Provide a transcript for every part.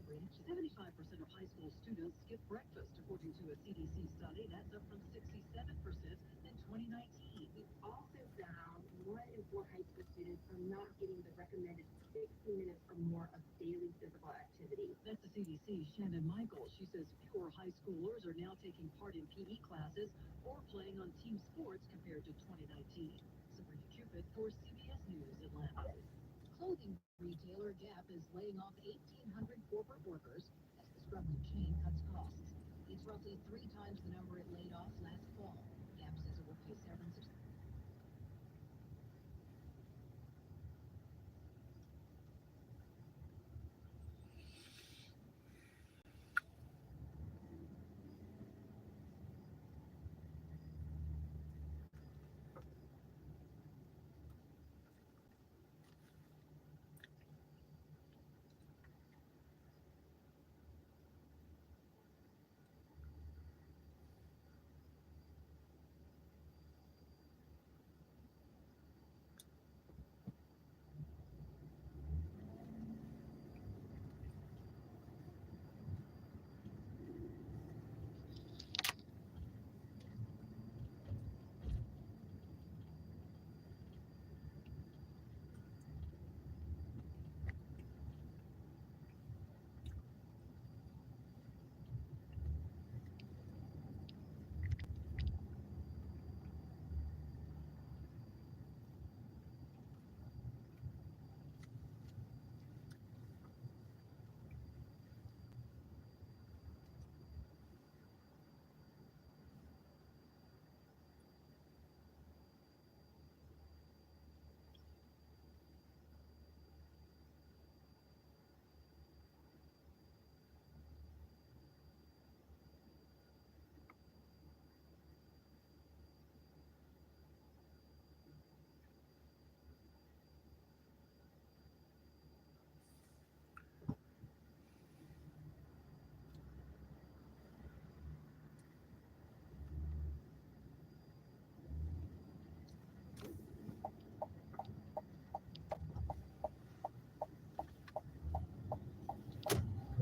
75% of high school students skip breakfast, according to a CDC study. That's up from 67% in 2019. We also found 1 in 4 high school students are not getting the recommended 60 minutes or more of daily physical activity. That's the CDC. Shannon Michael. She says fewer high schoolers are now taking part in PE classes or playing on team sports compared to 2019. Sabrina Cupid for CBS News, Atlanta. Clothing retailer Gap is laying off 1,800 corporate workers as the struggling chain cuts costs. It's roughly 3 times the number it laid off last fall. Gap says it will pay severance of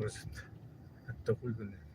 그렇습니다. 또 굵네.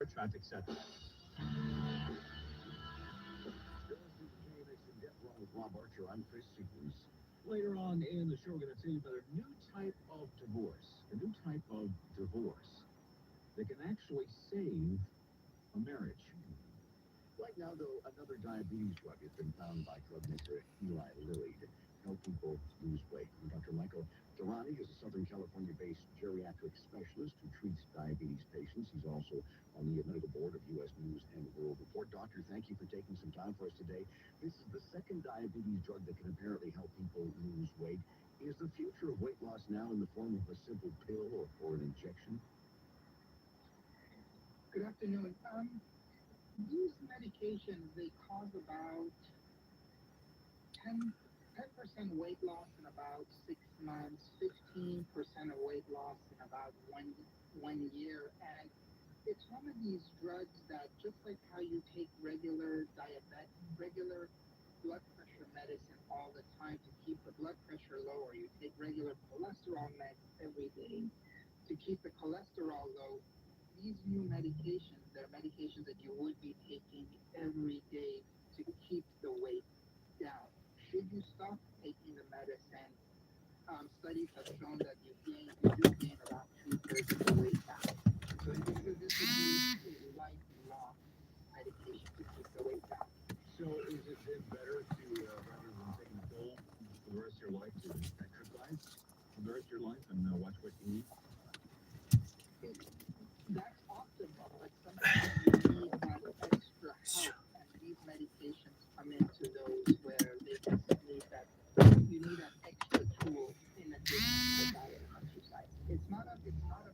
traffic set. Rob Archer, I'm Chris Sequence. Later on in the show, we're going to tell you about a new type of divorce. A new type of divorce that can actually save a marriage. Right now, though, another diabetes drug has been found by drug maker Eli Lilly to help people lose weight. And Dr. Michael Durrani is a Southern California-based geriatric specialist who treats diabetes patients. He's also on the medical board of U.S. News and World Report. Doctor, thank you for taking some time for us today. This is the second diabetes drug that can apparently help people lose weight. Is the future of weight loss now in the form of a simple pill or an injection? Good afternoon. These medications, they cause about 10, 10% weight loss in about 6 months, 15% of weight loss in about one year. And it's one of these drugs that, just like how you take regular blood pressure medicine all the time to keep the blood pressure lower, you take regular cholesterol meds every day to keep the cholesterol low. These new medications, they're medications that you would be taking every day to keep the weight down. Should you stop taking the medicine, studies have shown that you do gain about two-thirds of the weight back. So this would be a lifelong medication to keep the weight down. So is it then better to, rather than taking a pill for the rest of your life, to exercise for the rest of your life and watch what you eat? That's optimal, but sometimes you need that extra help, and these medications come into those where they just need that. You need that extra tool in addition to the diet and exercise. It's not a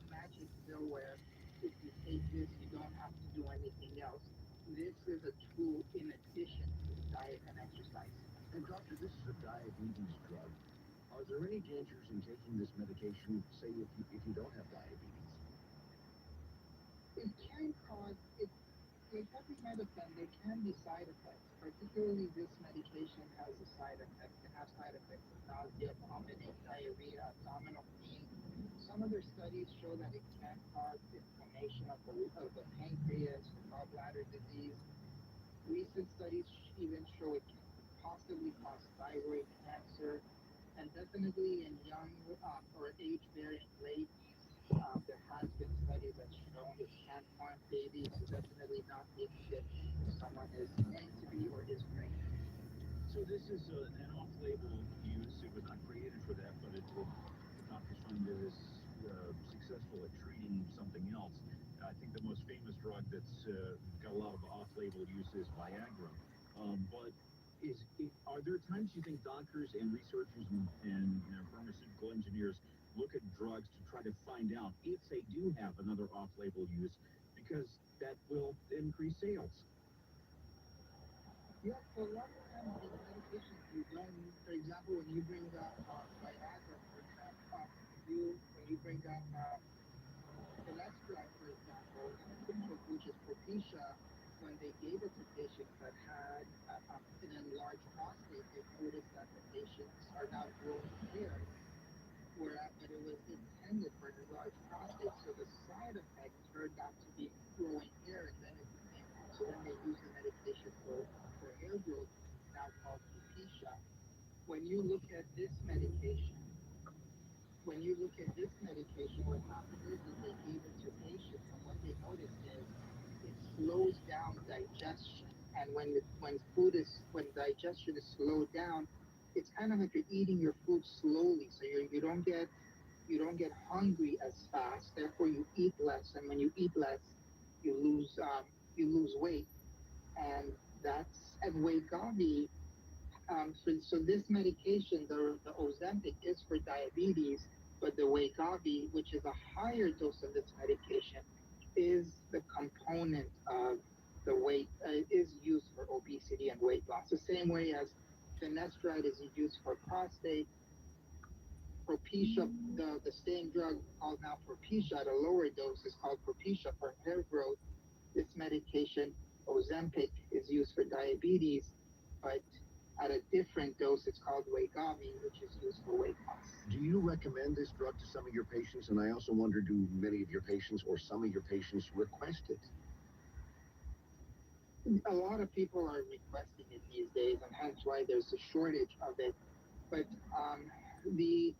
magic pill where if you take this, you don't have to do anything else. This is a tool in addition to diet and exercise. And doctor, this is a diabetes drug. Are there any dangers in taking this medication, say if you don't have diabetes? It can cause it. Like every medicine, there can be side effects. Particularly, this medication has a side effect. Can have side effects of nausea, vomiting, diarrhea, abdominal pain. Some other studies show that it can cause inflammation of the pancreas, gallbladder disease. Recent studies even show it can possibly cause thyroid cancer, and definitely in young or age-bearing ladies, there has been studies that shown it can harm babies. So definitely not taking it if someone is going to be or is pregnant. So this is an off-label use. It was not created for that, but the doctors find it is successful at treating something else. I think the most famous drug that's got a lot of off-label use is Viagra. But are there times you think doctors and researchers and pharmaceutical engineers look at drugs to try to find out if they do have another off-label use because that will increase sales? Yeah, so a lot of times these medications you don't need. For example, when you bring up Viagra, for example, when you bring up finasteride, for example, which is Propecia, when they gave it to patients that had an enlarged prostate, they noticed that the patients are now growing hair, whereas but it was intended for an enlarged prostate, so the side effect turned out to be growing hair, and then it became so then they used the medication for hair growth, now called Propecia. When you look at this medication, what happened is they gave it to patients, and what they noticed is it slows down digestion. And when digestion is slowed down, it's kind of like you're eating your food slowly, so you don't get hungry as fast. Therefore, you eat less, and when you eat less, you lose weight, and Wegovy. So this medication, the Ozempic, is for diabetes, but the Wegovy, which is a higher dose of this medication, is the component of the weight, is used for obesity and weight loss. The same way as finasteride is used for prostate, Propecia, the same drug called now Propecia at a lower dose is called Propecia for hair growth. This medication, Ozempic, is used for diabetes, but at a different dose, it's called Wegovy, which is used for weight loss. Do you recommend this drug to some of your patients? And I also wonder, do many of your patients or some of your patients request it? A lot of people are requesting it these days, and hence why there's a shortage of it. But the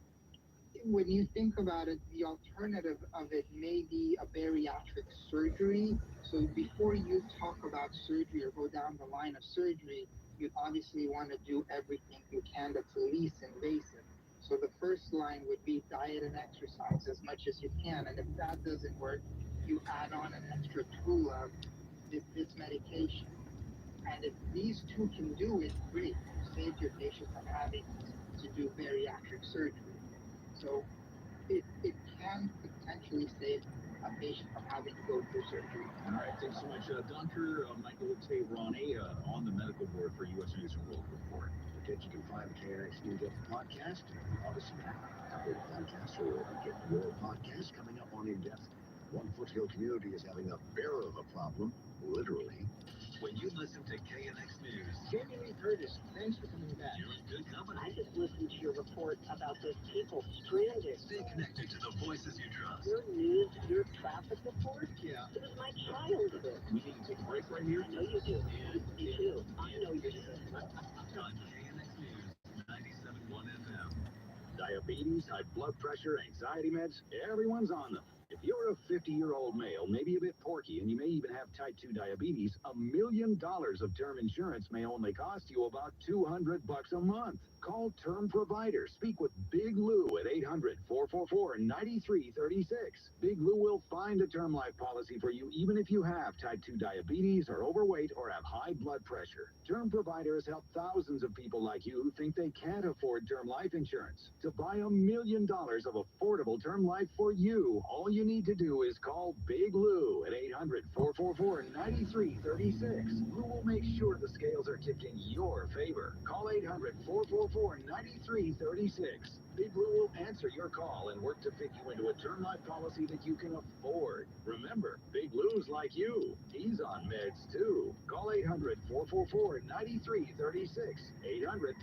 when you think about it, the alternative of it may be a bariatric surgery. So before you talk about surgery or go down the line of surgery, you obviously want to do everything you can that's least invasive. So the first line would be diet and exercise as much as you can. And if that doesn't work, you add on an extra tool of this medication. And if these two can do it, great. You save your patient from having to do bariatric surgery. So it can potentially save a patient from having to go through surgery. All right, thanks so much, Dr. Michael Tehrani, on the medical board for U.S. News and World Report. Okay, you can find the KNX News podcast on Odyssey app, Apple Podcasts, or get more podcasts coming up on In Depth. One foothill community is having a bear of a problem, literally. When you listen to KNX News, Jamie Lee Curtis, thanks for coming back. you're in good company. I just listened to your report about those people stranded. Stay connected to the voices you trust. Your news, your traffic report, Yeah. it was my childhood. We need to take a break right here. I know you do. Me too. I know you do. On KNX News, 97.1 FM. Diabetes, high blood pressure, anxiety meds, everyone's on them. If you're a 50-year-old male, maybe a bit porky, and you may even have type 2 diabetes, $1 million of term insurance may only cost you about $200 a month. Call Term Provider. Speak with Big Lou at 800-444-9336. Big Lou will find a term life policy for you even if you have type 2 diabetes, are overweight, or have high blood pressure. Term Provider has helped thousands of people like you who think they can't afford term life insurance. To buy $1 million of affordable term life for you, all you need to do is call Big Lou at 800-444-9336. Lou will make sure the scales are tipped in your favor. Call 800-444-9336. Big Lou will answer your call and work to fit you into a term life policy that you can afford. Remember, Big Lou's like you. He's on meds too. Call 800-444-9336.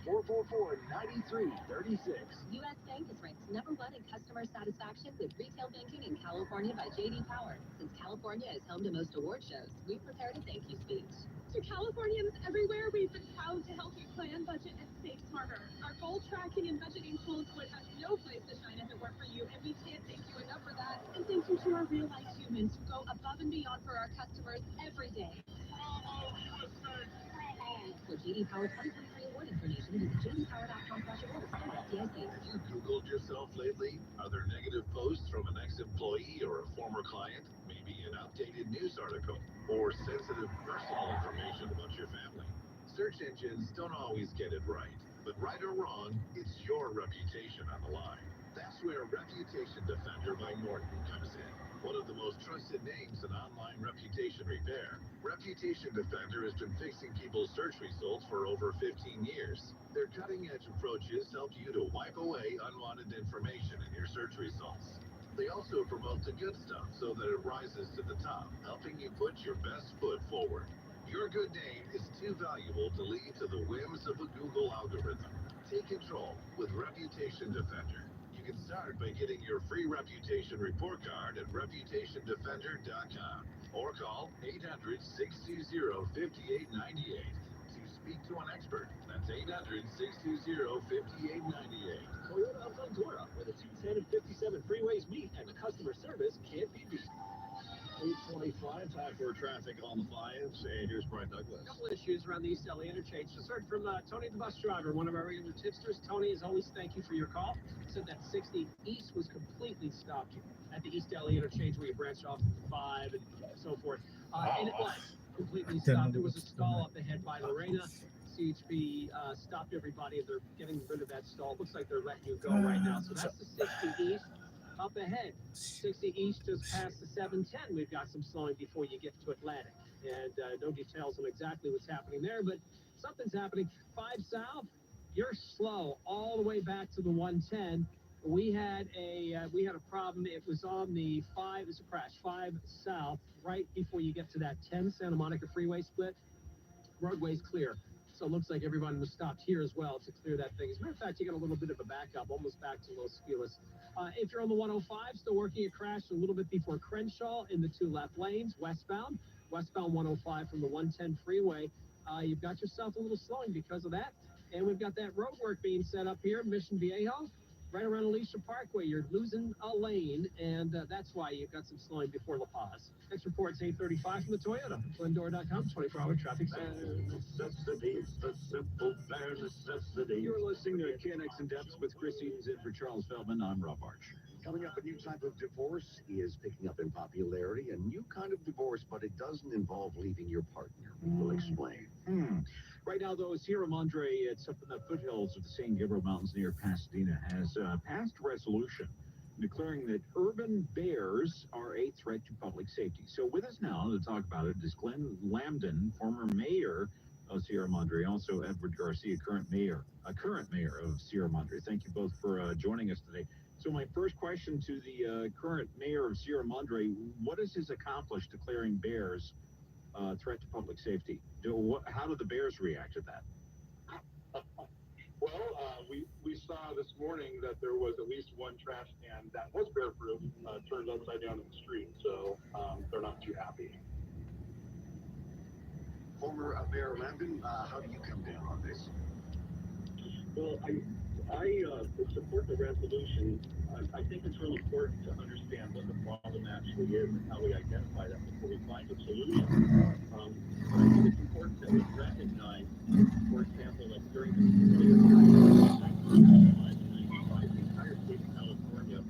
800-444-9336. U.S. Bank is ranked #1 in customer satisfaction with retail banking in California by J.D. Power. Since California is home to most award shows, we prepared a thank you speech. To Californians everywhere, we've been proud to help you plan, budget, and save smarter. Our goal tracking and budgeting tools would have no place to shine if it weren't for you, and we can't thank you enough for that. And thank you to our real-life humans who go above and beyond for our customers every day. For J.D. Power 2023 award information, visit jdpower.com/awards. FDIC. Have you Googled yourself lately? Are there negative posts from an ex-employee or a former client? Maybe an outdated news article or sensitive personal information about your family? Search engines don't always get it right, but right or wrong, it's your reputation on the line. That's where Reputation Defender by Norton comes in. One of the most trusted names in online reputation repair, Reputation Defender has been fixing people's search results for over 15 years. Their cutting-edge approaches help you to wipe away unwanted information in your search results. They also promote the good stuff so that it rises to the top, helping you put your best foot forward. Your good name is too valuable to leave to the whims of a Google algorithm. Take control with Reputation Defender. You can start by getting your free reputation report card at reputationdefender.com or call 800-620-5898 to speak to an expert. That's 800-620-5898. Toyota of Glendora, where the 210 and 57 freeways meet and the customer service can't be beat. 8:25, time for traffic on the 5s, and here's Brian Douglas. A couple issues around the East LA interchange. Just heard from Tony, the bus driver, one of our regular tipsters. Tony, as always, thank you for your call. Said that 60 East was completely stopped at the East LA interchange where you branch off 5 and so forth. And it was completely stopped. There was a stall up ahead by Lorena. CHP stopped everybody. They're getting rid of that stall. Looks like they're letting you go right now. So that's the 60 East. Up ahead, 60 East just past the 710. We've got some slowing before you get to Atlantic. And no details on exactly what's happening there, but something's happening. 5 South, you're slow all the way back to the 110. We had a problem. It was on the 5, it's a crash, 5 South, right before you get to that 10 Santa Monica freeway split. Roadway's clear. So it looks like everyone was stopped here as well to clear that thing. As a matter of fact, you got a little bit of a backup, almost back to Los Feliz. If you're on the 105, still working a crash a little bit before Crenshaw in the 2 left lanes, westbound. westbound 105 from the 110 freeway. You've got yourself a little slowing because of that. And we've got that road work being set up here, Mission Viejo, right around Alicia Parkway. You're losing a lane, and that's why you've got some slowing before La Paz. Next report's 8:35 from the Toyota. Glendora.com, 24-hour traffic. Necessities, the simple bare necessity. You're listening to KNX in Depth with Chris Eaton's in for Charles Feldman. I'm Rob Arch. Coming up, a new type of divorce is picking up in popularity. A new kind of divorce, but it doesn't involve leaving your partner. We'll explain. Right now, though, Sierra Madre, it's up in the foothills of the San Gabriel Mountains near Pasadena, has passed resolution declaring that urban bears are a threat to public safety. So with us now to talk about it is Glenn Lambden, former mayor of Sierra Madre, also Edward Garcia, current mayor of Sierra Madre. Thank you both for joining us today. So my first question to the current mayor of Sierra Madre, what has his accomplished declaring bears threat to public safety? How do the bears react to that? Well, we saw this morning that there was at least one trash can that was bear-proof turned upside down in the street, so they're not too happy. Former Mayor Lambden, how do you come down on this? Well, I support the resolution. I think it's really important to understand what the problem actually is and how we identify that before we find a solution. I think it's important that we recognize, for example, like during the period of 1995, the entire state of California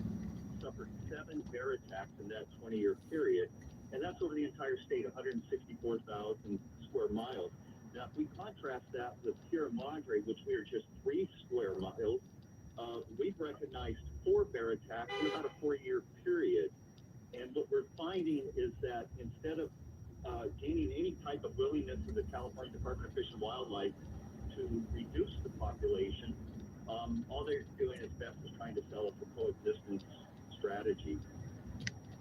suffered 7 bear attacks in that 20-year period, and that's over the entire state, 164,000 square miles. Now, if we contrast that with Sierra Madre, which we are just 3 square miles, we've recognized 4 bear attacks in about a 4-year period. And what we're finding is that instead of gaining any type of willingness of the California Department of Fish and Wildlife to reduce the population, all they're doing is best is trying to sell us a coexistence strategy.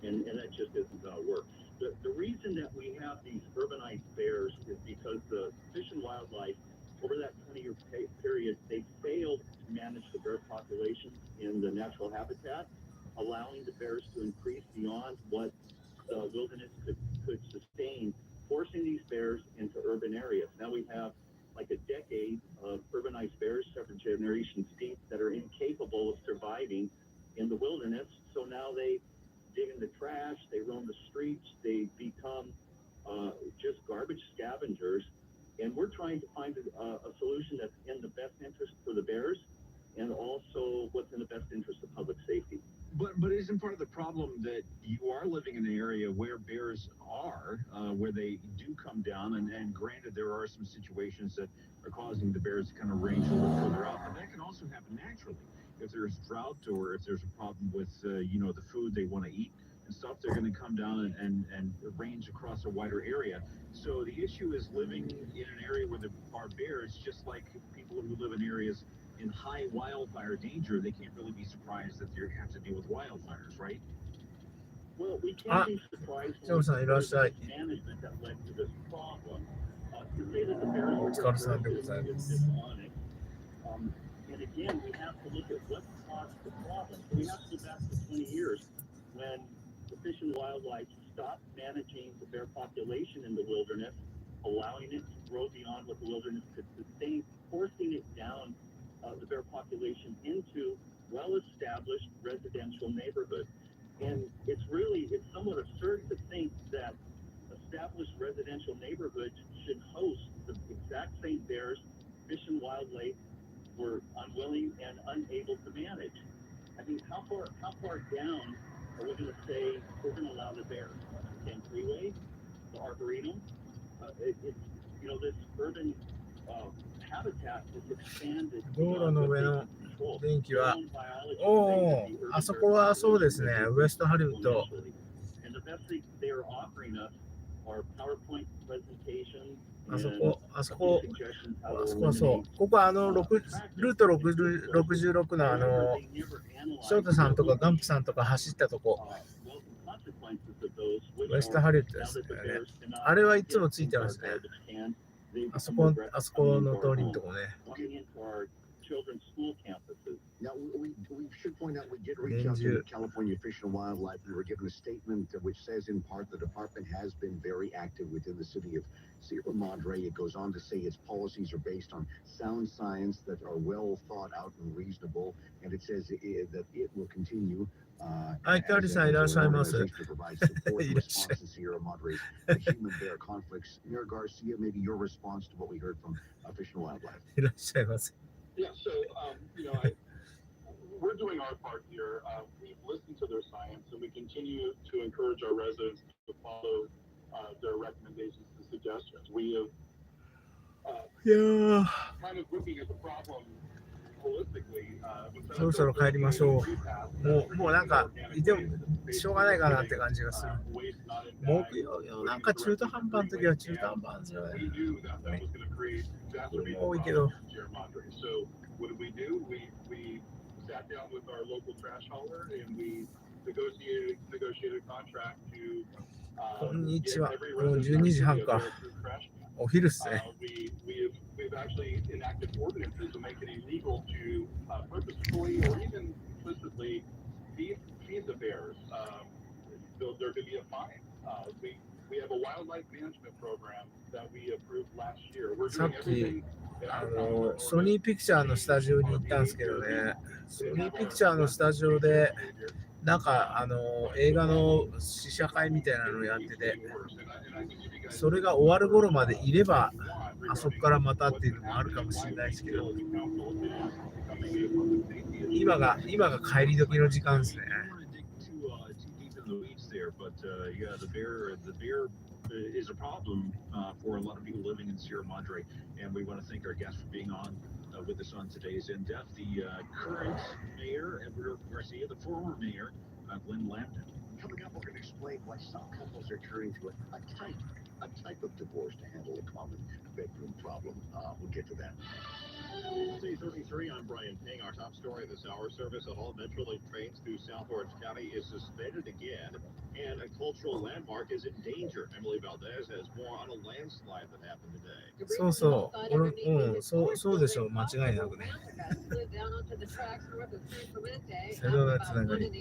And that just isn't going to work. The reason that we have these urbanized bears is because the Fish and Wildlife, over that 20-year period, they failed to manage the bear populations in the natural habitat, allowing the bears to increase beyond what the wilderness could sustain, forcing these bears into urban areas. Now we have like a decade of urbanized bears, several generations deep, that are incapable of surviving in the wilderness. So now they dig in the trash, they roam the streets, they become just garbage scavengers. And we're trying to find a solution that's in the best interest for the bears and also what's in the best interest of public safety. But isn't part of the problem that you are living in an area where bears are, where they do come down, and granted there are some situations that are causing the bears to kind of range a little further out, but that can also happen naturally. If there's drought or if there's a problem with, the food they want to eat and stuff, they're going to come down and range across a wider area. So the issue is living in an area where there are bears, just like people who live in areas in high wildfire danger, they can't really be surprised that they have to deal with wildfires, right? Well, we can't be surprised when there's management that led to this problem. To say that the bears were is dishonest. And again, we have to look at what caused the problem. So we have to go back to 20 years when the Fish and Wildlife stopped managing the bear population in the wilderness, allowing it to grow beyond what the wilderness could sustain, forcing it down the bear population into well-established residential neighborhoods. And it's somewhat absurd to think that established residential neighborhoods should host the exact same bears Fish and Wildlife were unwilling and unable to manage. I mean, how far down are we going to say we're going to allow the bears? The 10 freeway, the Arboretum, this urban habitat is expanded. 道路の上の電気は、あそこはそうですね、ウエストハリウッド。あそこはそう。ここはルート66のショートさんとかガンプさんとか走ったとこ。ウエストハリウッドですよね。あれはいつもついてますね。あそこの通りのとこね。children's school campuses. Now, we should point out we did reach out to California Fish and Wildlife. We were given a statement which says, in part, the department has been very active within the city of Sierra Madre. It goes on to say its policies are based on sound science that are well thought out and reasonable, and it says that it will continue. はい、カーリーさんいらっしゃいます。 to provide support in response to Sierra Madre's human bear conflicts. Mayor Garcia, maybe your response to what we heard from Fish and Wildlife. いらっしゃいます。 Yeah, so, we're doing our part here. We've listened to their science, and we continue to encourage our residents to follow their recommendations and suggestions. We have kind of looking at the problem holistically. そろそろ帰りましょう。もうなんか、いてもしょうがないかなって感じがする。木曜よ、なんか中途半端の時は中途半端ですよね。多いけど。 So what did we do? We sat down with our local trash hauler and we negotiated a contract to こんにちは。 get もう every 12時半か。 trash can. お昼っすね。 We've actually enacted ordinances to make it illegal to purposefully or even implicitly feed the bears. So there could be a fine. We have a wildlife management program that we approved last year. We're さっ doing き everything. ソニーピクチャーのスタジオに行ったんですけどね、ソニーピクチャーのスタジオでなんか映画の試写会みたいなのをやってて、それが終わる頃までいればあそこからまたっていうのもあるかもしれないですけど、今が帰り時の時間ですね。But yeah, the bear is a problem for a lot of people living in Sierra Madre, and we want to thank our guests for being on with us on today's In Depth. The current mayor, Edward Garcia, the former mayor, Glenn Lambton. Coming up, we're going to explain why some couples are turning to a type of divorce to handle a common bedroom problem. We'll get to that. It's 8:33. I'm Brian Ping. Our top story this hour: service of all Metrolink trains through South Orange County is suspended again, and a cultural landmark is in danger. Emily Valdez has more on a landslide that happened today. そうそう、そうでしょう、間違いなくね。セドナつながり。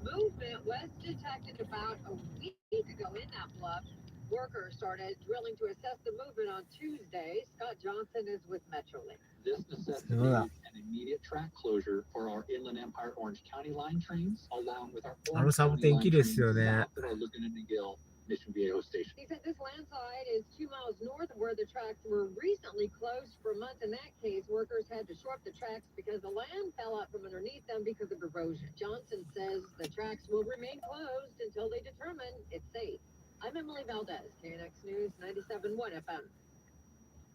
Movement was detected about a week ago in that bluff. Workers started drilling to assess the movement on Tuesday. Scott Johnson is with Metrolink. This necessitated an immediate track closure for our Inland Empire Orange County line trains, along with our Orange County line trains south of our Laguna Niguel Mission Viejo station. He said this landslide is 2 miles north of where the tracks were recently closed for months. In that case, workers had to shore up the tracks because the land fell out from underneath them because of erosion. Johnson says the tracks will remain closed until they determine it's safe. I'm Emily Valdez, KNX News 97.1 FM.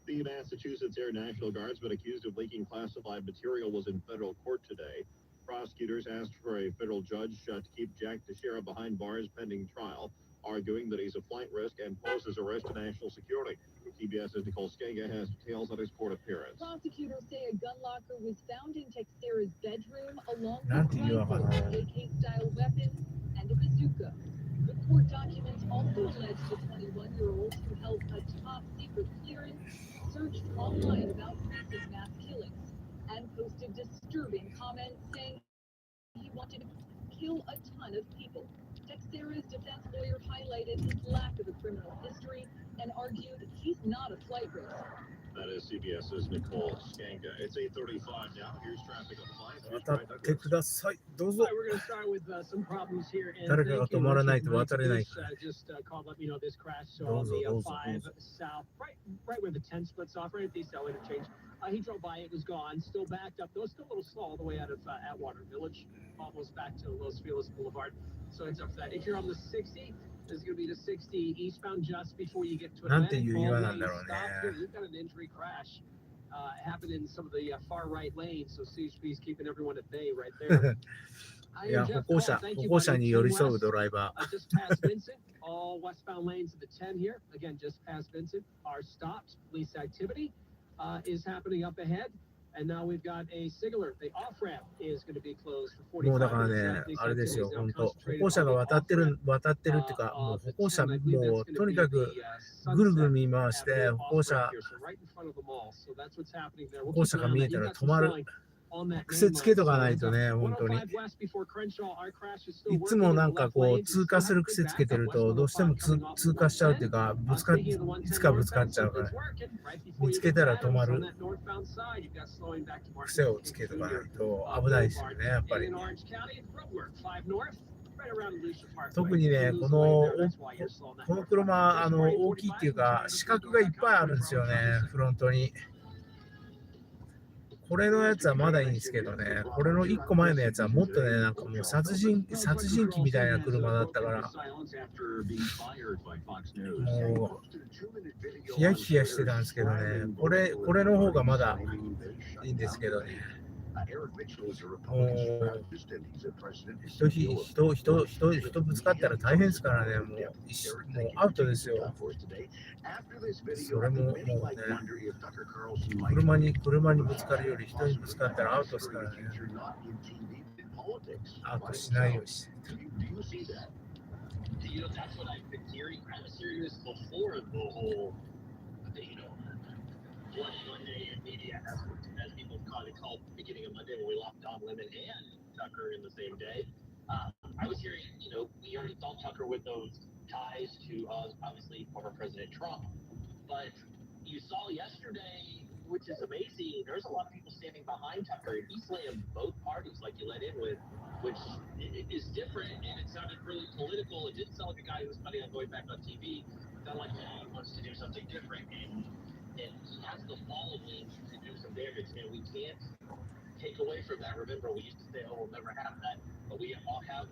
The Massachusetts Air National Guardsman accused of leaking classified material was in federal court today. Prosecutors asked for a federal judge to keep Jack Teixeira behind bars pending trial, arguing that he's a flight risk and poses a risk to national security. CBS's Nicole Skega has details of his court appearance. Prosecutors say a gun locker was found in Teixeira's bedroom along with rifles, AK-style weapons, and a bazooka. The court documents also allege the 21-year-old who held a top-secret clearance searched online about recent mass killings and posted disturbing comments saying he wanted to kill a ton of people. Teixeira's defense lawyer highlighted his lack of a criminal history and argued he's not a flight risk. That is CBS's Nicole Skanga. It's 8:35 now. Here's traffic on the flight. 渡ってください。どうぞ。 We're going to start with some problems here. 誰かが止まらないと渡れない。 Just called let me know this crash. So on the 5 south, right where the 10 splits off, right at the East interchange. He drove by, it was gone, still backed up. Though still a little slow all the way out of Atwater Village, almost back to Los Feliz Boulevard. So it's up for that. If you're on the 60, there's going to be the 60 eastbound just before you get to Atlantic. You've got an injury crash. It happened in some of the far right lanes, so CHP is keeping everyone at bay right there. いや、歩行者に寄り添うドライバー。Just past Vincent, all westbound lanes of the 10 here, again, just past Vincent, are stopped. Police activity is happening up ahead. And now we've got a signaler. The off ramp is going to be closed for もうだ 45 から minutes. ね、 These あれですよ、 activities now 本当、歩 concentrated 行者 on が the 渡って off る ramp っていうか、もう of 歩 the 行者、 10. I believe も that's う going と to に be かく the ぐるぐる Sunset 見回して、 Avenue 歩行 off 者 ramp here. So right in front of the mall. So that's what's happening there. 歩 We'll 行 keep 者 an が eye on 見え that. た You've ら got 止 some まる。 slowing on that 癖 main つけ line. とか So ない we've と got ね、本当に。 105 west before Crenshaw. Our crash is い still つ working も in な the んか left こう lane. 通過 Still す have る good 癖つけて backup. る West とどうしても 105 coming off 通過しちゃうっていうか、ぶつか Speaking of the いつかぶつかっ 110 ちゃうか northbound, ら、 something's working right before 見 you つけ get た to ら止ま Adams on る that northbound side. You've got slowing back to Martin 癖を Luther つ King けとかない Jr. と危ないですよ Boulevard. ね、やっぱ And り。 in Orange County, Roadwork 5 north, right around Alicia Parkway. 特に If ね、 you こ lose the lane の there, that's why you're slow on that この northbound. 車、 This morning, 大きいっていう 45, か、四角がいっぱいあるんですよね、フロントに。これのやつはまだいいんですけどね、これの1個前のやつはもっとね、なんかもう殺人鬼みたいな車だったから、もうヒヤヒヤしてたんですけどね、これの方がまだいいんですけどね。もう人ぶつかったら大変ですからね、もうアウトですよ。それももうね、車にぶつかるより人にぶつかったらアウトですからね。アウトしないようにして。You know, that's what I've been hearing. I was hearing this before the whole, Blood Monday in media, as people called the beginning of Monday when we lost Don Lemon and Tucker in the same day. I was hearing, we already saw Tucker with those ties to, obviously, former President Trump. But you saw yesterday, which is amazing, there's a lot of people standing behind Tucker, and he slammed both parties like you let in with, which is different, and it sounded really political. It didn't sound like a guy who was planning on going back on TV. It sounded like he wants to do something different, and he has the following to do some damage, and we can't take away from that. Remember, we used to say, we'll never have that, but we all have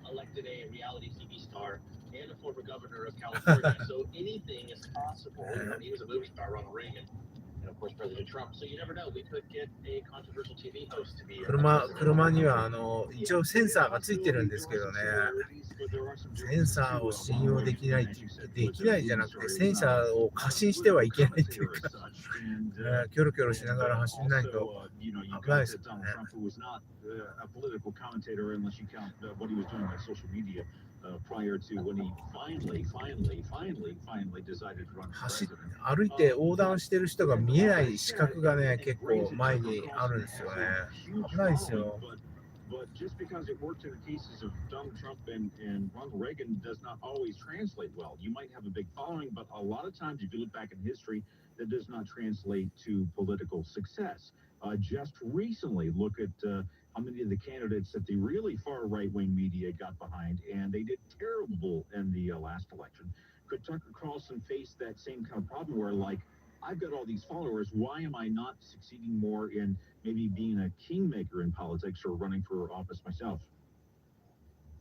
elected a reality TV star and a former governor of California, so anything is possible. He was a movie star, Ronald Reagan, and of course President Trump, so you never know. We could get a controversial TV host to be 車には一応センサーがついてるんですけどね、センサーを信用できないじゃなくて、センサーを過信してはいけないっていうか、キョロキョロしながら走らないと危ないですよね。Prior to when he finally decided to run. 歩いて横断してる人が見えない視覚がね、結構前にあるんですよね。危ないですよ。But just because it worked in the cases of Donald Trump and Ronald Reagan does not always translate well. You might have a big following, but a lot of times, if you look back in history, that does not translate to political success. Just recently, look at how many of the candidates that the really far right-wing media got behind, and they did terrible in the last election. Could Tucker Carlson face that same kind of problem where, like, I've got all these followers, why am I not succeeding more in maybe being a kingmaker in politics or running for office myself?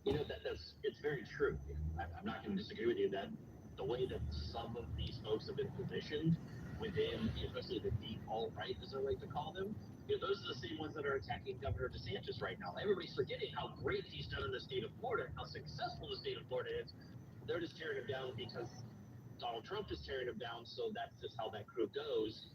It's very true. I'm not going to disagree with you that the way that some of these folks have been positioned within, especially the deep alt-right, as I like to call them, those are the same ones that are attacking Governor DeSantis right now. Everybody's forgetting how great he's done in the state of Florida, how successful the state of Florida is. They're just tearing him down because Donald Trump is tearing him down, so that's just how that crew goes.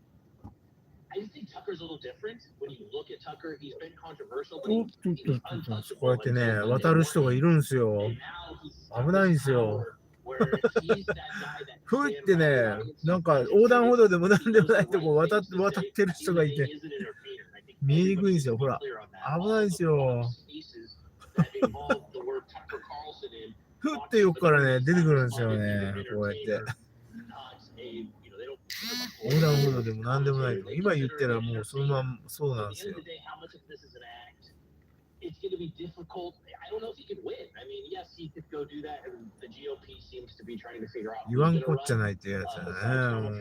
I just think Tucker's a little different. When you look at Tucker, he's been controversial, but he's untouchable. こうやってね、渡る人がいるんですよ。危ないんですよ。ふいってね、なんか横断歩道でもなんでもないとこ渡ってる人がいて、見えにくいんですよ。ほら、危ないですよ。ふって横からね、出てくるんですよね、こうやって。横断歩道でもなんでもないと。今言ってるのはもうそのままそうなんですよ。It's going to be difficult. I don't know if he could win. I mean, yes, he could go do that, and the GOP seems to be trying to figure out. 言わんこっちゃないってやつだね。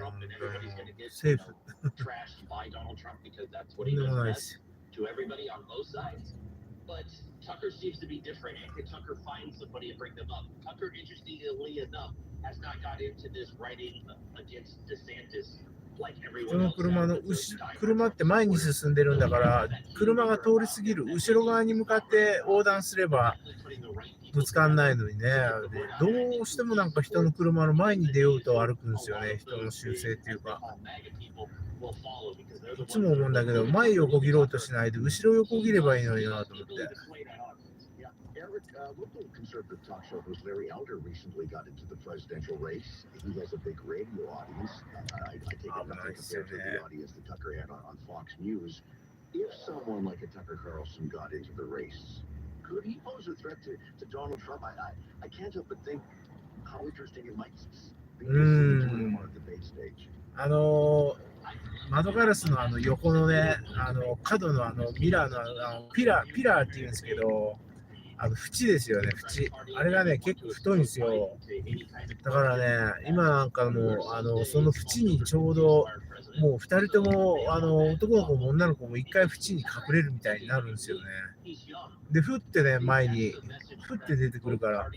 セーフ。Trashed by Donald Trump because that's what he does best to everybody on both sides. But Tucker seems to be different. And can Tucker find somebody and bring them up? Tucker, interestingly enough, has not got into this writing against DeSantis. この車って前に進んでるんだから、車が通り過ぎる後ろ側に向かって横断すればぶつかんないのにね、どうしてもなんか人の車の前に出ようと歩くんですよね、人の習性っていうか。いつも思うんだけど、前横切ろうとしないで、後ろ横切ればいいのになと思って。Eric, local conservative talk show host Larry Elder recently got into the presidential race. He has a big radio audience. I take it nothing compared to the audience that Tucker had on Fox News. If someone like a Tucker Carlson got into the race, could he pose a threat to Donald Trump? I can't help but think how interesting it might be to see him on a debate stage. 窓ガラスの横のね、角のミラーのピラーって言うんですけど、縁ですよね、縁。あれがね、結構太いんですよ。だからね、今なんかもう、その縁にちょうど、もう2人とも、男の子も女の子も一回縁に隠れるみたいになるんですよね。で、ふってね、前に、ふって出てくるから。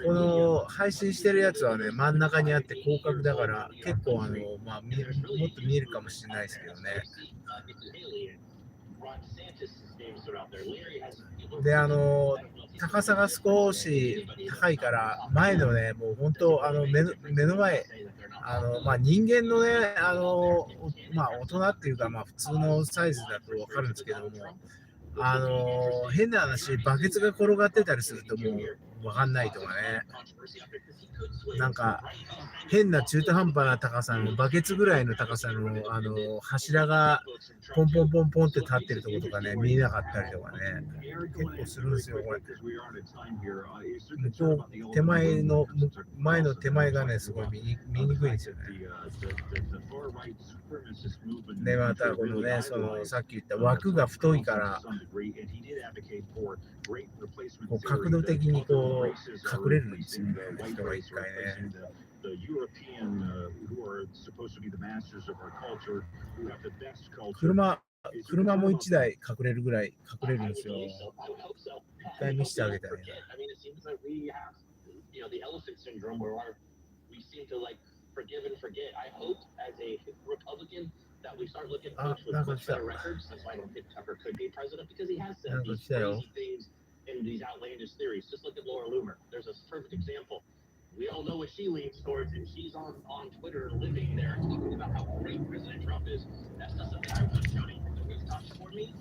この配信してるやつはね、真ん中にあって広角だから、結構もっと見えるかもしれないですけどね。で、高さが少し高いから、前のね、もう本当、目の前、人間のね、大人っていうか、普通のサイズだと分かるんですけども、変な話、バケツが転がってたりするともう分かんないとかね。なんか、変な中途半端な高さの、バケツぐらいの高さの、柱がポンポンポンポンって立ってるところとかね、見えなかったりとかね、結構するんですよ、これ。向こう、前の手前がね、すごい見にくいんですよね。で、またこのね、さっき言った枠が太いから、こう角度的にこう隠れるんですよね、人が一回ね。車も1台隠れるぐらい隠れるんですよ。一回見せてあげたいな。あ、なんか来た。なんか来たよ。In these outlandish theories, just look at Laura Loomer. There's a perfect example. We all know what she leans towards, and she's on Twitter living there talking about how great President Trump is. That's not something I was shouting from the rooftops for me.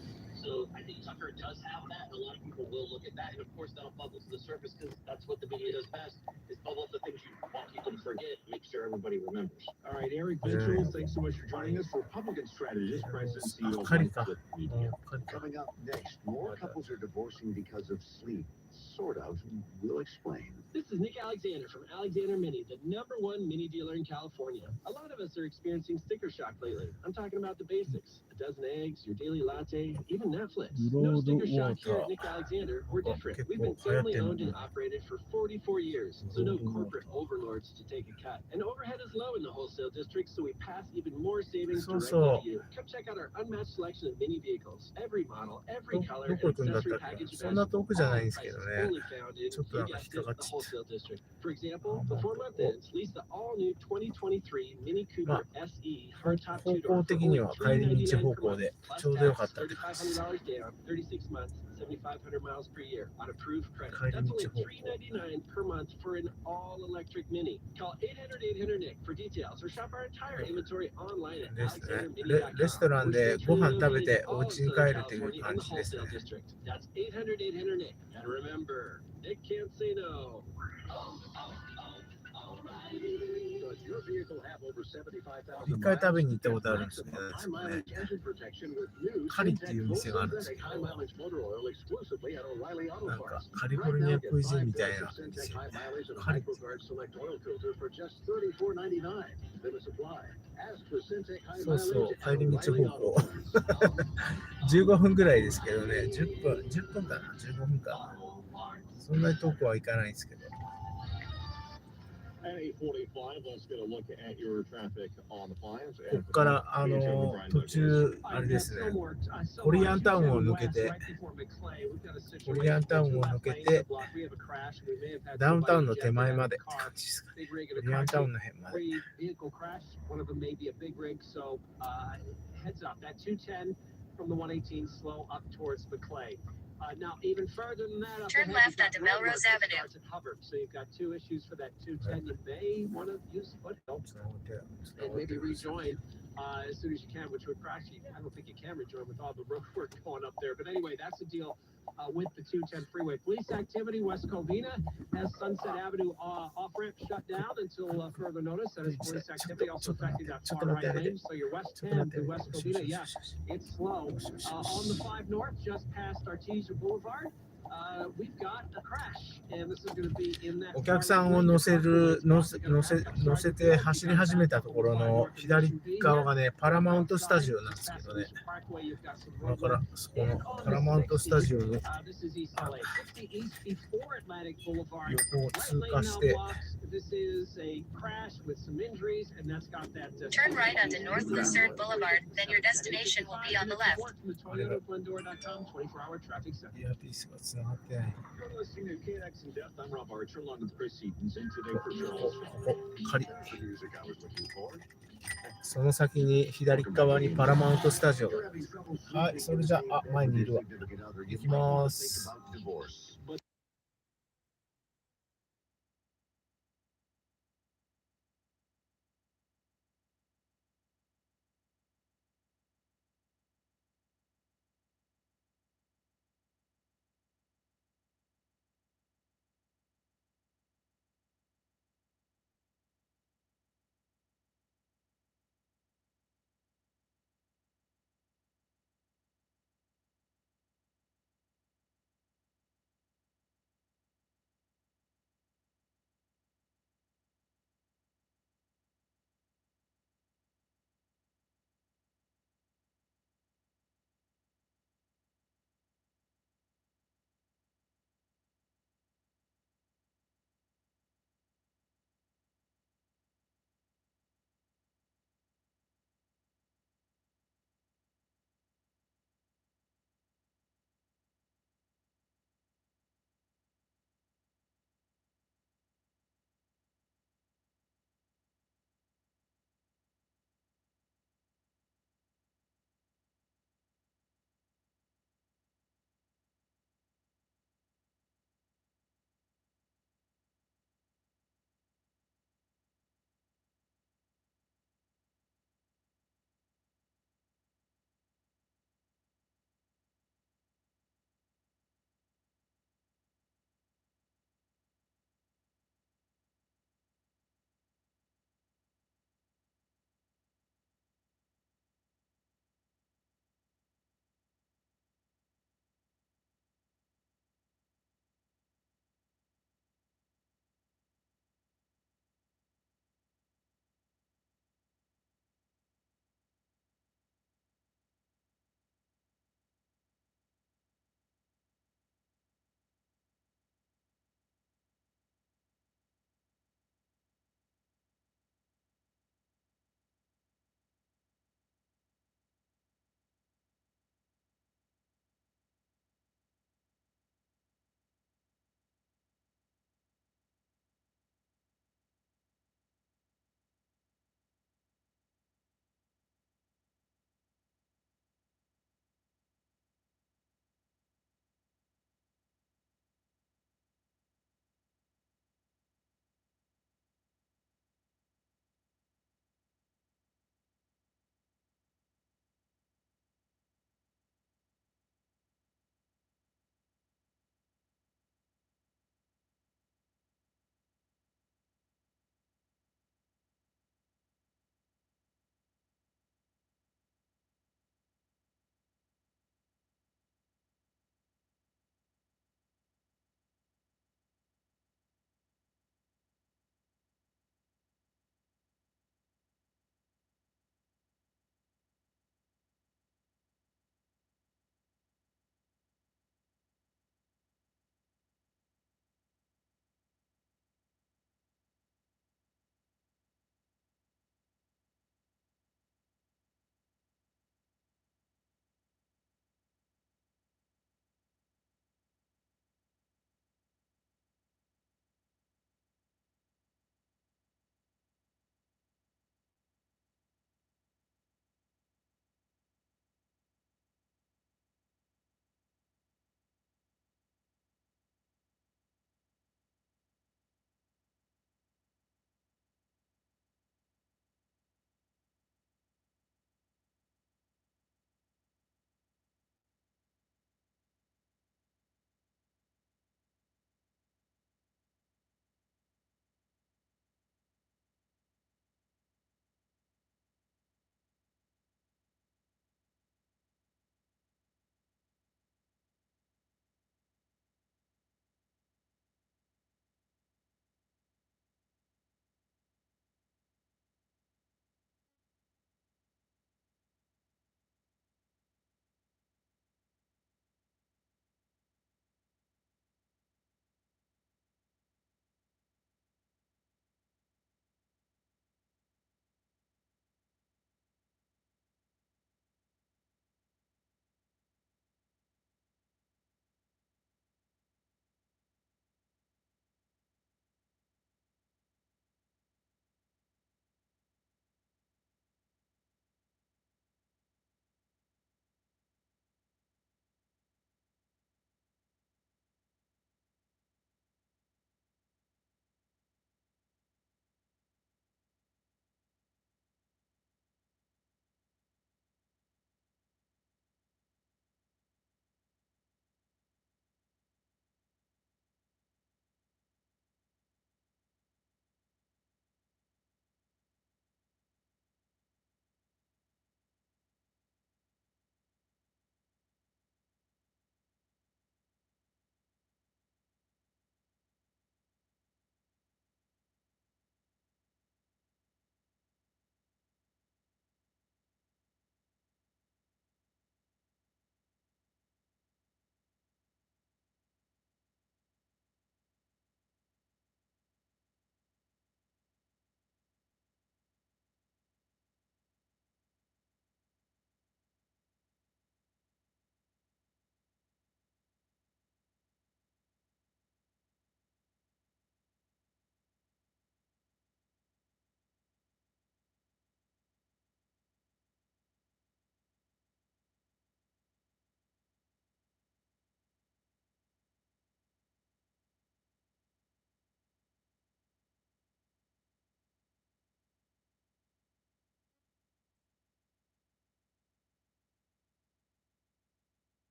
So I think Tucker does have that, and a lot of people will look at that, and of course that'll bubble to the surface because that's what the media does best, is bubble up the things you want people to forget, make sure everybody remembers. All right, Eric Mitchell, thanks so much for joining us. Republican strategist, President CEO of Conflict Media. Coming up next, more couples are divorcing because of sleep. Sort of. We'll explain. This is Nick Alexander from Alexander Mini, the #1 mini dealer in California. A lot of us are experiencing sticker shock lately. I'm talking about the basics. A dozen eggs, your daily latte, even Netflix. No sticker shock here at Nick Alexander. We're different. We've been family owned and operated for 44 years, so no corporate overlords to take a cut. And overhead is low in the wholesale district, so we pass even more savings directly to you. Come check out our unmatched selection of mini vehicles. Every model, every color, and accessory package available. All prices only found in, you guessed it, the wholesale district. For example, before month ends, lease the all-new 2023 Mini Cooper SE hardtop two-door for only $399 per month. Plus tax, $3,500 down, 36 months, 7,500 miles per year on approved credit. That's only $399 per month for an all-electric Mini. Call 800-800-NIC for details or shop our entire inventory online at alexandermini.com. レストランでご飯食べてお家に帰るという感じですね。That's 800-800-NIC. And remember, Nick can't say no. Does your vehicle have over 75,000 一回 miles? 食べに行ったことあるんですけど、 High mileage engine protection with new カリっていう店があるんですけ synthetic ど、 high mileage motor oil exclusively at O'Reilly Auto なんか Parts. カリフォルニアクイズンみたいな Synthetic 店 high mileage and カリ HyperGuard select oil filter for just $34.99. Limit supply. Ask for Syntec high そうそう mileage at 帰り道 O'Reilly 方 Auto 向 Parts. 15分ぐらいですけどね、10分かな、15分かな、そんなに遠くは行かないんですけど。 At 8:45, let's get a look at your traffic on the flyers. ここから途中あれですね、コリアンタウンを抜けて、コリアンタウンを抜けて、ダウンタウンの手前までって感じですかね。コリアンタウンの辺まで。Heads up, that 210 from the 118 slow up towards Maclay. Now, even further than that, turn left onto Melrose Avenue. Starts at Hubbard, so you've got two issues for that 210. You may want to use Foothill and maybe rejoin as soon as you can, which would actually, I don't think you can rejoin with all the road work going up there. But anyway, that's the deal with the 210 freeway. Police activity, West Covina has Sunset Avenue off-ramp shut down until further notice. That is police activity also affecting that far right lane. So your West 10 to West Covina, yeah, it's slow. On the 5 North, just past Artesia Boulevard, we've got a crash, and this is going to be in that お客さんを乗せて走り始めたところの左側がね、パラマウントスタジオなんですけどね。だからそこのパラマウントスタジオの横を通過して、turn right onto North Lucerne Boulevard, then your destination will be on the left. イヤーピースがつながってない。You're listening to KX in Depth. I'm Rob Archer along with Chris Eatons, and today for Charles. ここ仮。 The music I was looking for. その先に左側にパラマウントスタジオがあります。はい、それじゃあ、前にいるわ。行きます。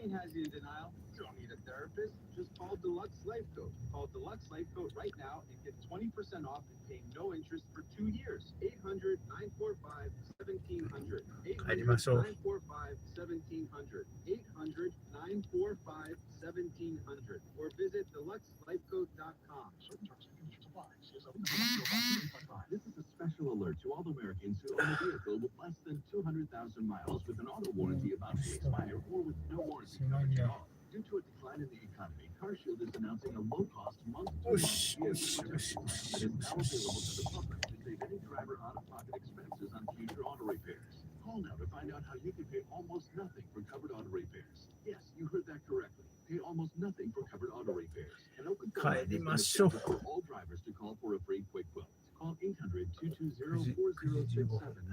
has you in denial? Don't need a therapist. Just call Deluxe Life Coat. Call Deluxe Life Coat right now and get 20% off and pay no interest for 2 years. 800-945-1700. 800-945-1700. 800-945-1700. Or visit deluxelifecoat.com. Certain terms and conditions apply. This is a special alert to all Americans who own a vehicle with less than 200,000 miles with an auto warranty about to expire or with no warranty coverage at all. Due to a decline in the economy, CarShield is announcing a low-cost month-to-month vehicle protection plan that is now available to the public to save any driver out-of-pocket expenses on future auto repairs. Call now to find out how you can pay almost nothing for covered auto repairs. Yes, you heard that correctly. Pay almost nothing for covered auto repairs. An open phone line has been established for all drivers to call for a free quick quote. Call 800-220-4067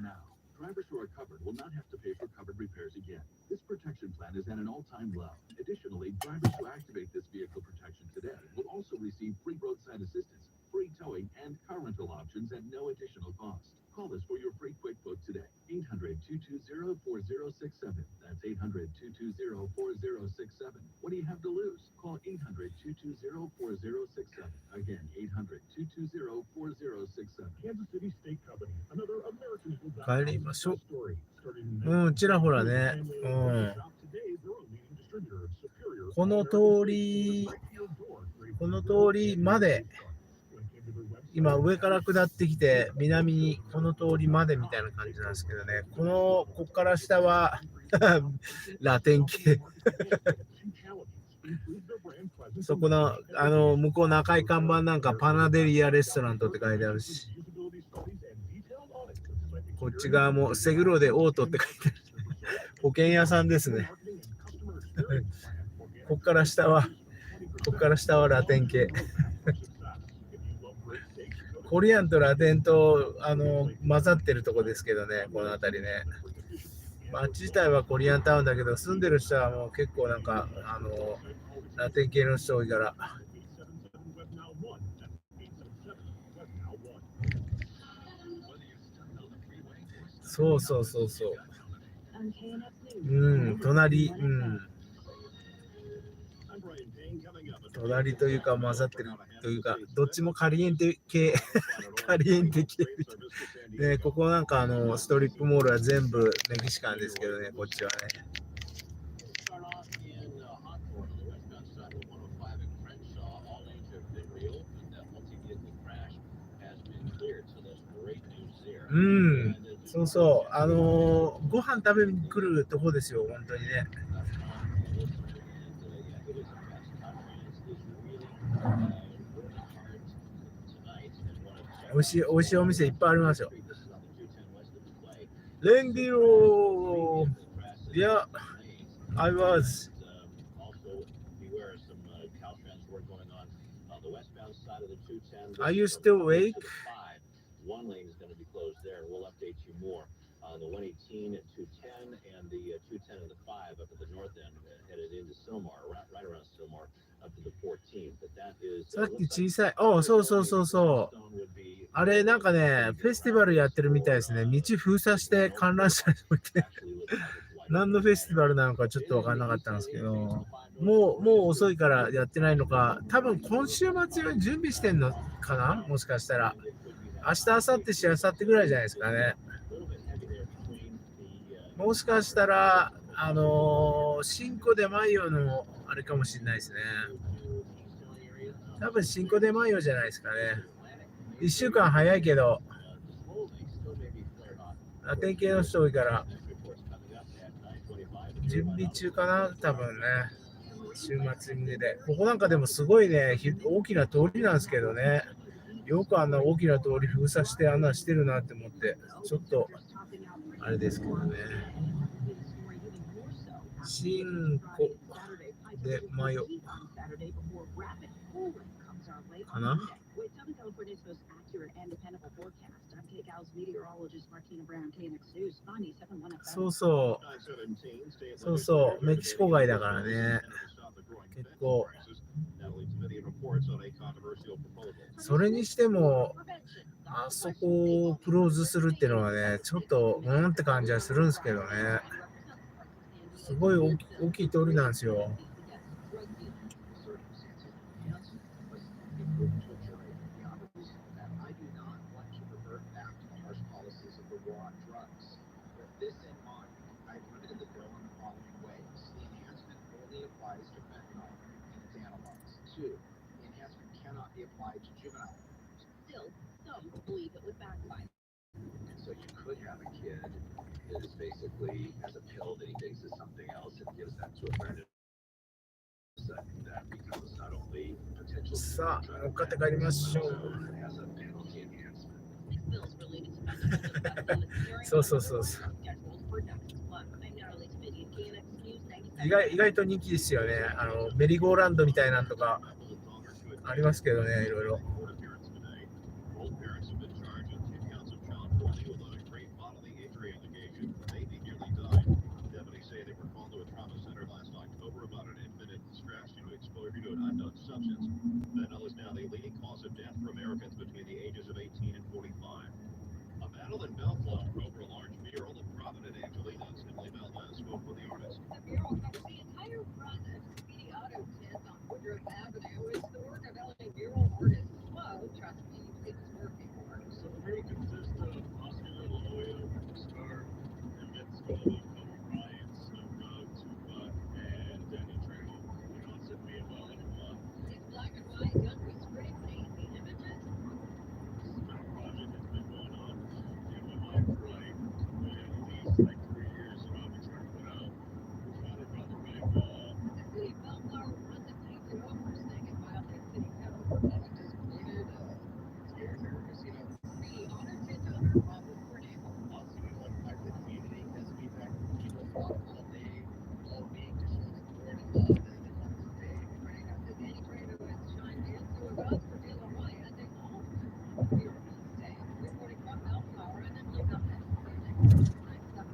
now. Drivers who are covered will not have to pay for covered repairs again. This protection plan is at an all-time low. Additionally, drivers who activate this vehicle protection today will also receive free roadside assistance, free towing, and car rental options at no additional cost. Call us for your free quick quote today. 800-220-4067. That's 800-220-4067. What do you have to lose? Call 800-220-4067. Again, 800-220-4067. Kansas City Steak Company, another American food 帰りましょう。 story. ちらほらね。この通りまで、今上から下ってきて、南にこの通りまでみたいな感じなんですけどね。こっから下はラテン系。そこの、向こうの赤い看板なんかパナデリアレストラントって書いてあるし、こっち側もセグロでオートって書いてある。保険屋さんですね。こっから下はラテン系。コリアンとラテンと混ざってるとこですけどね、この辺りね。街自体はコリアンタウンだけど、住んでる人はもう結構なんかラテン系の人多いから。そう。隣というか混ざってるというか、どっちもカリエンテ系ね。ここなんかストリップモールは全部メキシカンですけどね、こっちはね。そう。ご飯食べに来るとこですよ、本当にね。美味しいお店いっぱいありますよ。レンディロー、Yeah, I was. Are you still awake? One lane is going to be closed there. We'll update you more. The 118 and 210 and the 210 and the 5 up at the north end headed into Sylmar, right around Sylmar, up to the 14. But that is さっき小さい。そう。あれなんかね、フェスティバルやってるみたいですね。道封鎖して観覧車に置いて。何のフェスティバルなのかちょっと分からなかったんですけど、もう遅いからやってないのか、多分今週末用に準備してんのかな、もしかしたら。明日、明後日、しあさってぐらいじゃないですかね。もしかしたら、シンコデマイオのあれかもしれないですね。多分シンコデマイオじゃないですかね。1週間早いけど、ラテン系の人多いから、準備中かな、多分ね。週末にで。ここなんかでもすごいね、大きな通りなんですけどね。よくあんな大きな通り封鎖してあんなしてるなって思って、ちょっとあれですけどね。シンコでマヨかな。そう、メキシコ街だからね。結構。それにしても、あそこをクローズするっていうのはね、ちょっとって感じはするんですけどね。すごい大きい通りなんですよ。Circumstances enhance, but important to a jury. The opposition that I do not want to revert back to the harsh policies of the war on drugs. With this in mind, I've limited the bill in the following ways. The enhancement only applies to fentanyl and its analogs. 2. The enhancement cannot be applied to juvenile offenders. Still, some believe it would backfire. And so you could have a kid that is basically has a pill that he thinks is something else and gives that to a friend. That becomes not only potential さあ、乗っかって帰りましょう。 has a penalty enhancement. Bills related to fentanyl discussed in this hearing そうそうそうそう。 scheduled for next month. I'm Natalie Spitty, KNX News 意外と人気ですよね。メリーゴーランドみたいなのとかありますけどね、いろいろ。 Both parents have been charged with 2 counts of child porn with a great bodily injury allegation. The baby nearly died. Deputies say they were called to a trauma center last October about an infant in distress due to exposure to an unknown substance. Fentanyl is now the leading cause of death for Americans between the ages of 18 and 45. A battle in Bellflower over a large mural of prominent Angelinos. Emily Valdez spoke with the artist. The mural covers the entire front of graffiti auto tint on Woodruff Avenue. It's the work of LA mural artist Flo. Trust me, you've seen his work before. So the mural consists of Oscar De La Hoya, Scar, and Vince Gilligan, Kobe Bryant, Snoop Dogg, Tupac, and Danny Trejo. The concept being well in one. These black and white done with spray paint, the images. This has been a project that's been going on in my mind for at least 3 years, and I've been trying to put out. We finally brought the right The city of Bellflower wasn't painted over, saying it violates city code. Disappointed, scared, nervous, The auto tint owner, Bob Cornell. Possibly what affects the community because we've had people throughout all day all being just born in love and they want to stay. Right after Danny Trejo has chimed in, so it goes for De La Hoya and they all want the mural to stay. Reporting from Bellflower, I'm Emily Valdez. KNX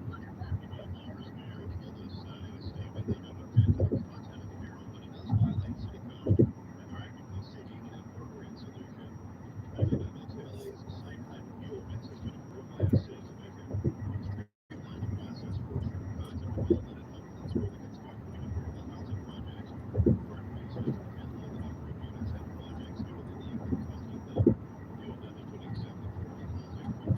97.1 FM. Bellflower's mayor Phyllis said in a statement they don't object to the content of the mural, but it does violate city code, and they're actively seeking an appropriate solution. As an MLTLA's site plan review ordinance has been approved by a city division, which streamline the process for certain kinds of development and help control the construction of affordable housing projects. Current research can limit the number of units and projects due to the length and cost of them. The amendment would exempt affordable housing from those requirements, designed to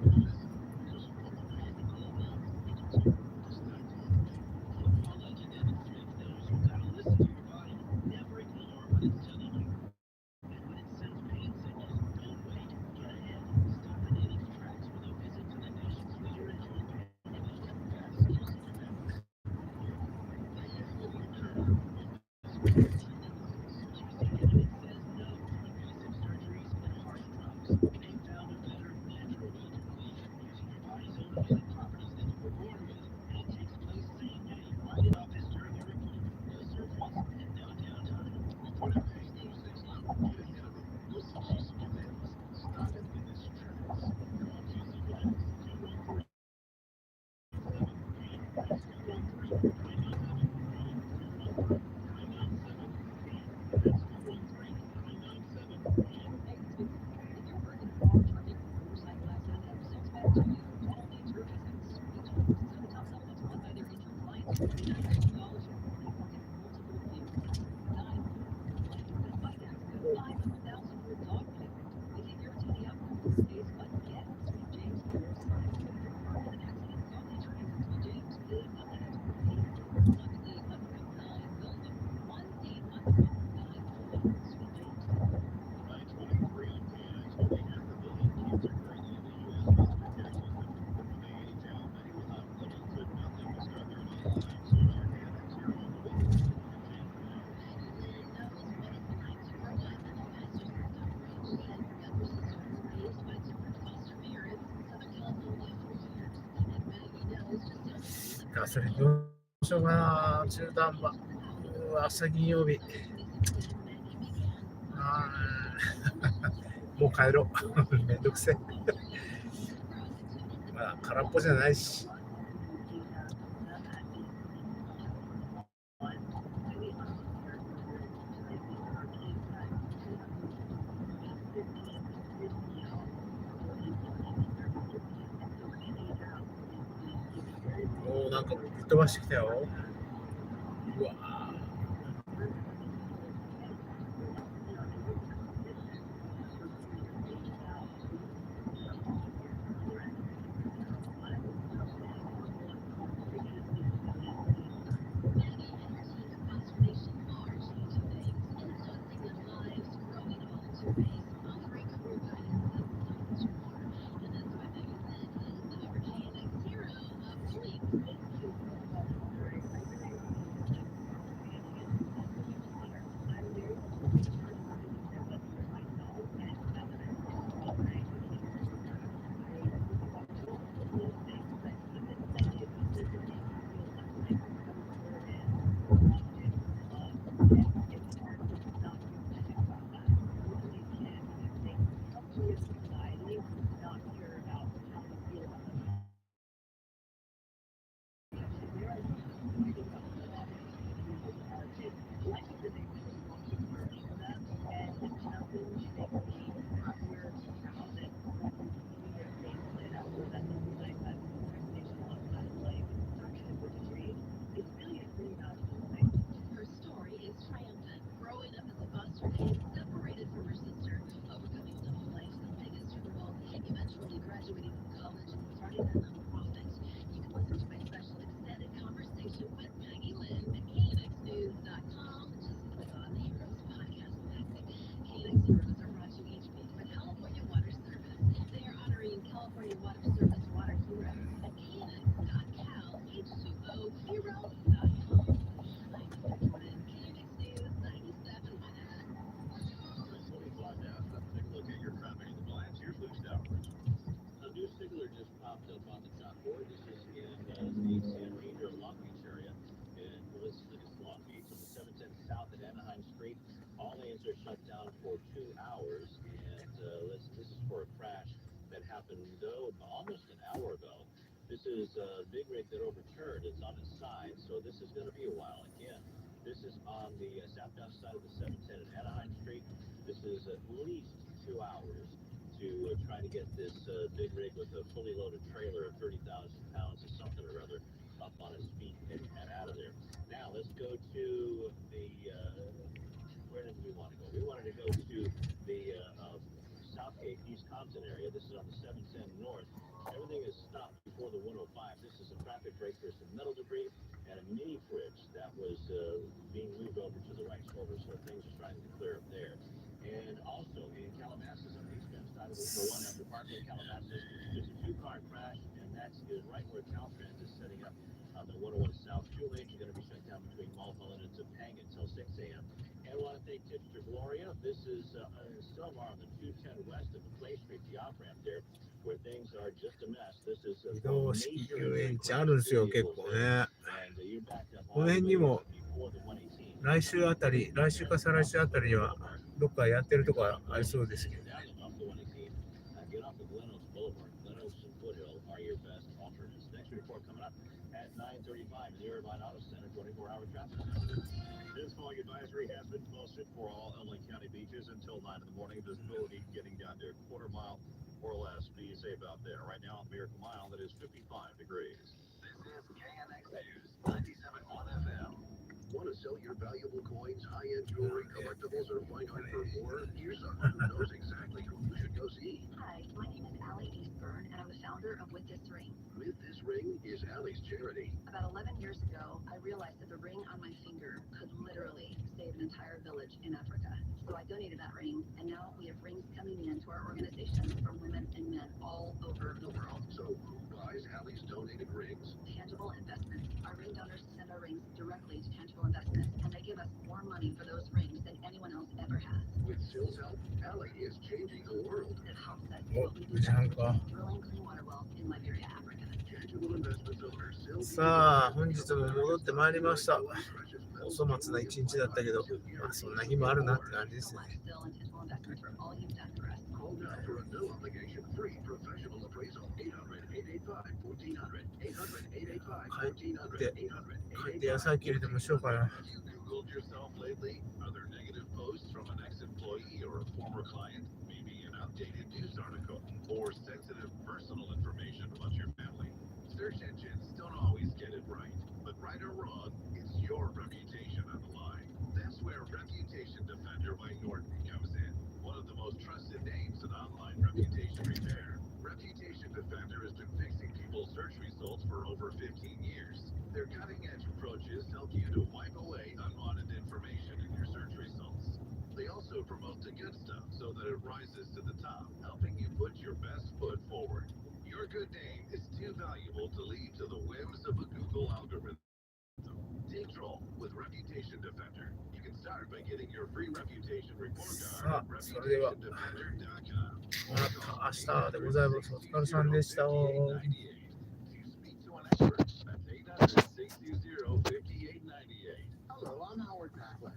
limit それどうしようかな、中途半端。明日金曜日。もう帰ろう。めんどくせえ。まあ、空っぽじゃないし。もうなんかぶっ飛ばしてきたよ。うわ移動式遊園地あるんですよ、結構ね。この辺にも来週か再来週あたりにはどっかやってるとこありそうですけどね。This fog advisory has been posted for all LA County beaches until 9 in the morning. Visibility getting down to a quarter mile or less. Be safe out there. Right now on Miracle Mile, it is 55 degrees. This is KNX News, 97.1 FM. Want to sell your valuable coins, high-end jewelry, collectibles, or find art for more? Here's someone who knows exactly who you should go see. Hi, my name is Allie Eastburn, and I'm the founder of With This Ring. With This Ring is Allie's charity. About 11 years ago, I realized that the ring on my finger could literally save an entire village in Africa. So I donated that ring, and now we have rings coming in to our organization from women and men all over the world. So who buys Allie's donated rings? Tangible investments. Our ring donors send our rings directly to tangible investments, and they give us more money for those rings than anyone else ever has. With Sill's help, Allie is changing the world. It helps us do what we do best, drilling clean water wells in Liberia, Africa. さあ、本日も戻ってまいりました。お粗末な一日だったけど、まあ、そんな日もあるなって感じですね。帰って野菜切りでもしようかな。or sensitive personal information about your family. Search engines don't always get it right, but right or wrong, it's your reputation on the line. That's where Reputation Defender by Norton comes in. One of the most trusted names in online reputation repair. Reputation Defender has been fixing people's search results for over 15 years. Their cutting-edge approaches help you to wipe away unwanted information in your search results. They also promote the good stuff so that it rises to the top, helping you put your best foot forward. Your good name is too valuable to leave to the whims of a Google algorithm. Take control with Reputation Defender. You can start by getting your free reputation report card at reputationdefender.com. また明日でございます。お疲れさんでした。 to speak to an expert. That's 800-620-5898. Hello, I'm Howard Macklin.